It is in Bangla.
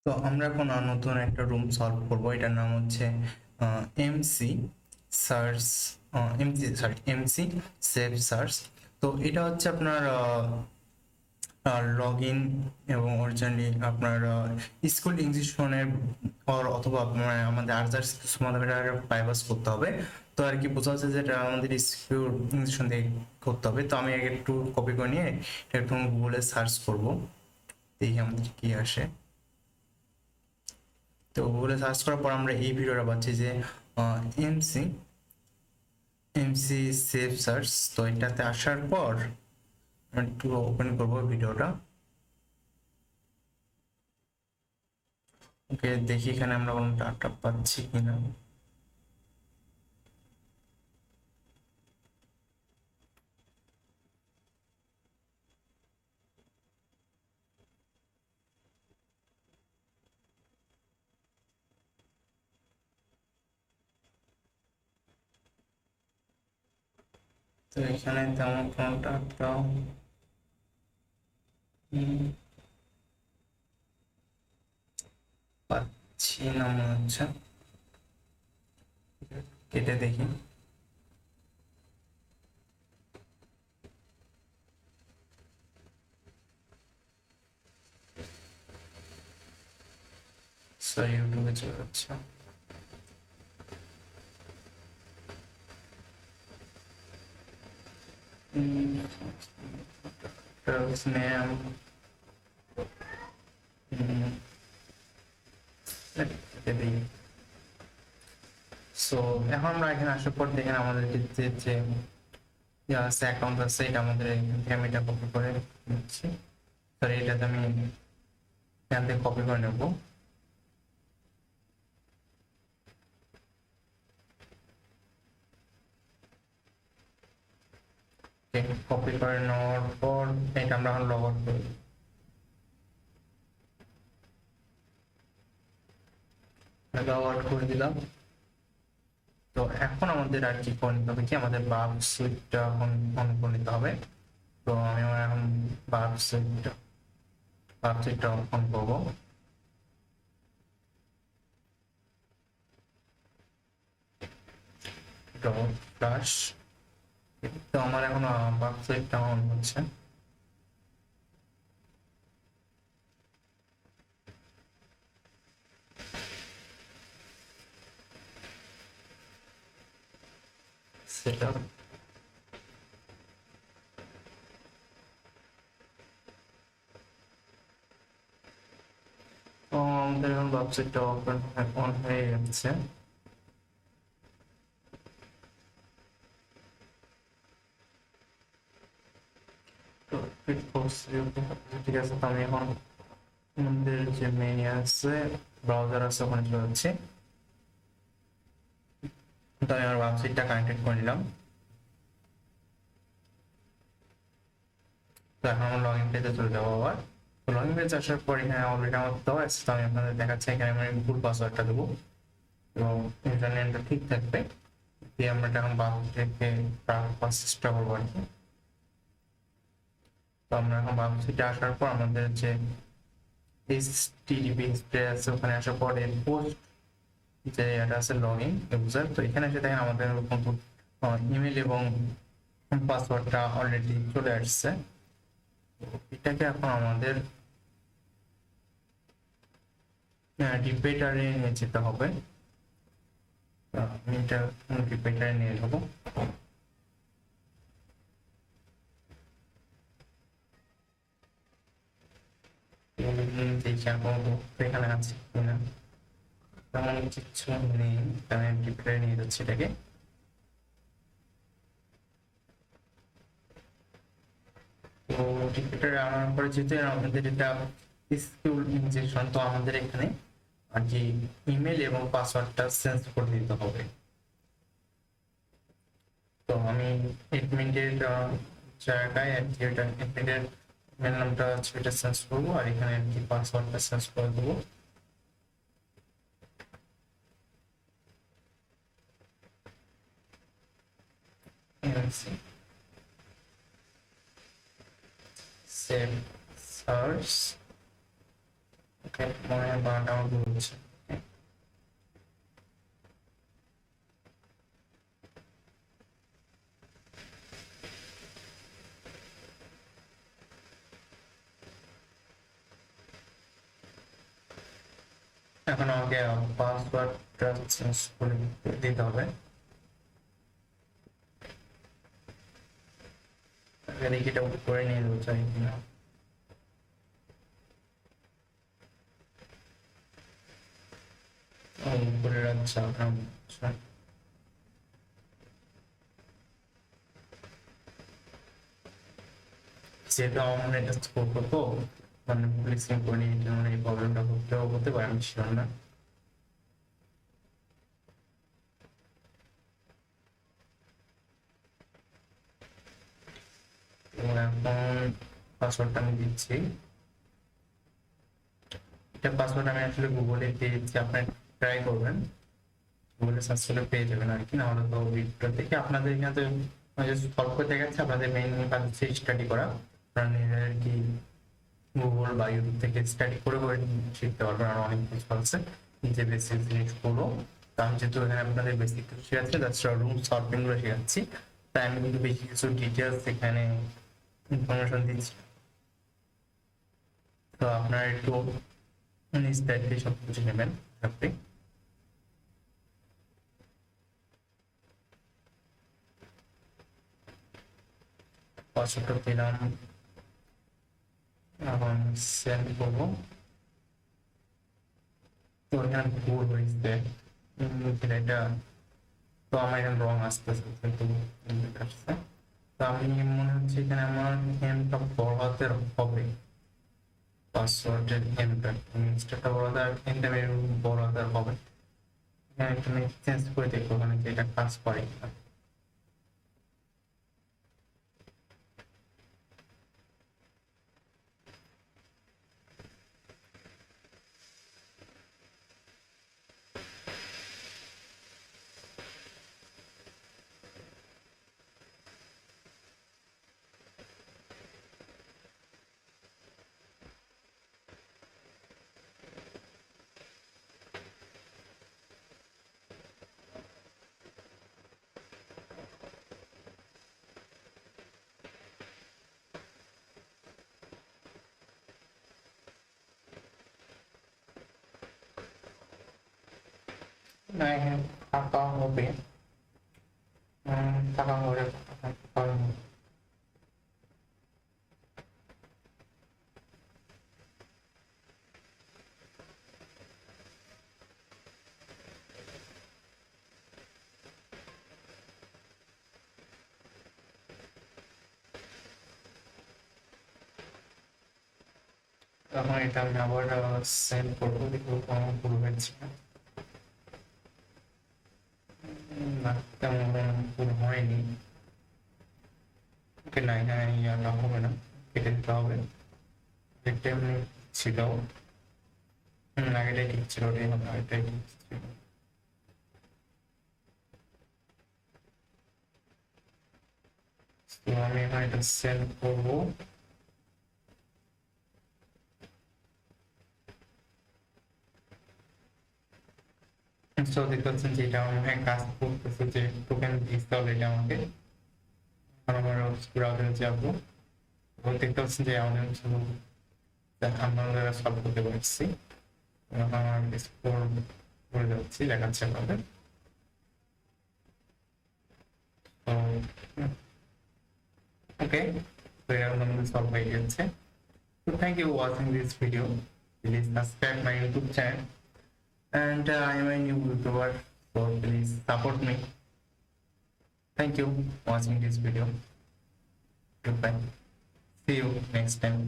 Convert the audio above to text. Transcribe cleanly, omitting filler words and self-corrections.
তো আমরা এখন নতুন একটা রুম সলভ করব। এটার নাম হচ্ছে MC search MC save search. তো এটা হচ্ছে আপনার লগ ইন এবং অরিজিনালি আপনার স্কুল ইনজেকশনের অথবা আপনার আমাদের আদার্স কিছু মাধ্যমে বাইপাস করতে হবে। তো আর কি বোঝা যাচ্ছে যেটা আমাদের স্কুল ইনজেকশন দিয়ে করতে হবে। তো আমি আগে একটু কপি করে নিয়ে এটা একটু গুগলে সার্চ করব, দেখি আমাদের কি আসে। তো গুগলে সার্চ করার পর আমরা এই ভিডিওটা পাচ্ছি যে এমসি এমসি সেভ সার্চ। তো এটাতে আসার পর আমি একটু ওপেন করবো ভিডিওটা। ওকে, দেখি এখানে আমরা কোনো ডাটা পাচ্ছি কিনা। তো এখানে তেমন কোনো ডাটা পাচ্ছি না মনে হচ্ছে। কেটে দেখি। সরি, ইউটিউবে চলে যাচ্ছে। নেম সো এখন আমরা এখানে আসার পর দেখেন আমাদের যে অ্যাকাউন্ট আছে এটা আমাদের আমি এটা কপি করে নিচ্ছি। সরি, এটাতে আমি এখান থেকে কপি করে নেব। কপি করে নেওয়ার পর এটা আমরা এখন লগ আউট করি। লগ আউট করে দিলাম। তো এখন আমাদের আর কি করে নিতে হবে, কি আমাদের বার্ব সুইটটা এখন অন করে নিতে হবে। তো আমি এখন বার্ব সুইটটা অন করবো। Dot flash. তো আমার এখন বার্ব সুইটটা অন হচ্ছে। সেটা তো আমাদের এখন বার্ব সুইটটা অন হয়ে যাচ্ছে। তো ঠিক আছে, তো আমি এখন আমাদের যে মেইন আছে ব্রাউজার আছে ওখানে চলে যাচ্ছি। তো আমি আমার ওয়েবসাইটটা কানেক্টেড করে নিলাম। তো এখন আমার লগ ইন পেজে চলে যাবো আবার। তো লগ ইন পেজে আসার পর এখানে অলরেডি আমার দেওয়া আছে। তো আমি আপনাদের দেখাচ্ছি, এখানে আমি ভুল পাসওয়ার্ডটা দেবো এবং ইউজার নেমটা ঠিক থাকবে। দিয়ে আমরা এখন বাম থেকে চেষ্টা করবো আর কি। তো আমরা এখন বাম সিটে আসার পর আমাদের যে এইচটিটিপি ডিসপ্লে আছে ওখানে আসার পর এর পোস্ট যে এটা আছে লগ ইন ইউজার। তো এখানে এসে দেখেন আমাদের ইমেল এবং পাসওয়ার্ডটা অলরেডি চলে আসছে। এটাকে এখন আমাদের রিপিটারে নিয়ে যেতে হবে। আমি এটা রিপিটারে নিয়ে যাবো। দেখি আপাতত এখানে আছে কিনা, তেমন কিছু নেই। আমি রিপিটারে নিয়ে যাচ্ছি এটাকে। তো রিপিটারে আনার পরে যেহেতু আমাদের এটা স্কুল ইনজেকশন, তো আমাদের এখানে আর কি ইমেল এবং পাসওয়ার্ডটা চেঞ্জ করে দিতে হবে। তো আমি এডমিনের জায়গায় আর কি এটা এডমিনের মেল নামটা হচ্ছে এটা চেঞ্জ করবো, আর এখানে আর কি পাসওয়ার্ডটা চেঞ্জ করে দেবো। সেভ সার্চ মনে হয় বারোটা আমার বলছে। এখন আমাকে পাসওয়ার্ডটা চেঞ্জ করে দিতে হবে। দেখি এটা করে নিয়ে যেতে চাই কিনা। উপরে আচ্ছা যেহেতু আমার মনে এটা স্কোর করতো মানে পুলিশিং করে নিয়ে এই প্রবলেমটা হতে পারে, আমি শিওর না। এখন পাসওয়ার্ডটা আমি দিচ্ছি। এটা পাসওয়ার্ড আমি আসলে গুগলে পেয়েছি, আপনি ট্রাই করবেন, গুগলে সার্চ করে পেয়ে যাবেন আর কি। না হলে তো ভিডিও থেকে আপনাদের এখানে তো সলভ করে দেখাচ্ছে, আপনাদের মেইন কাজ হচ্ছে স্টাডি করা। আপনারা নিজের আর কি গুগল বা ইউটিউব থেকে স্টাডি করে করে শিখতে পারবেন, আর অনেক কিছু আছে যে বেসিক জিনিসগুলো। কারণ যেহেতু এখানে আপনাদের বেসিক কিছু শেখাচ্ছে, জাস্ট রুম সলভিং গুলো শেখাচ্ছি, তাই আমি কিন্তু বেশি কিছু ডিটেলস এখানে ইনফরমেশন দিচ্ছি। তো আপনারা একটু নিজ দায়িত্বে সব কিছু নেবেন আপনি। পাসওয়ার্ডটা দিলাম, এখন সেন্ড করবো। তো এখানে ভুল হয়েছে, এটা তো আমার এখানে রং আসতেছে, কিন্তু আসছে। তো আমি মনে হচ্ছে এখানে আমার এমটা বড় হাতের হবে, পাসওয়ার্ডের এমটা মিস্টারটা বড় হাতের, এমটা বড় হাতের হবে। এখানে একটু চেঞ্জ করে দেখবো ওখানে যে এটা কাজ করে কিনা। না এখানে টাকা হবে, টাকা হবে, তখন এটা আমি আবার সেন্ড করবো, দেখবো কোনো ভুল হয়েছে না, তেমন ভুল হয়নি। ওকে না, এখানে ইয়াটা হবে না, কেটে দিতে হবে। এটা এমনি ছিল, আগেটাই ঠিক ছিল, এটাই হবে, এটাই ঠিক ছিল। তো আমি এখন এটা সেন্ড করবো। সো দেখতে পাচ্ছেন যে এটা আমার কাজ করতেছে, যে টোকেন দিতে হবে এটা আমাকে। আমার ব্রাউজারে যাবো এবং দেখতে পাচ্ছেন যে আমাদের আমরা সলভ করতে পারছি। আমার স্কোর করে যাচ্ছি, দেখাচ্ছে আমাদের। ওকে, তো এর আমাদের সলভ হয়ে গেছে। So thank you for watching this video. Please subscribe my YouTube channel, and I am a new YouTuber, so please support me. Thank you for watching this video. Goodbye. See you next time.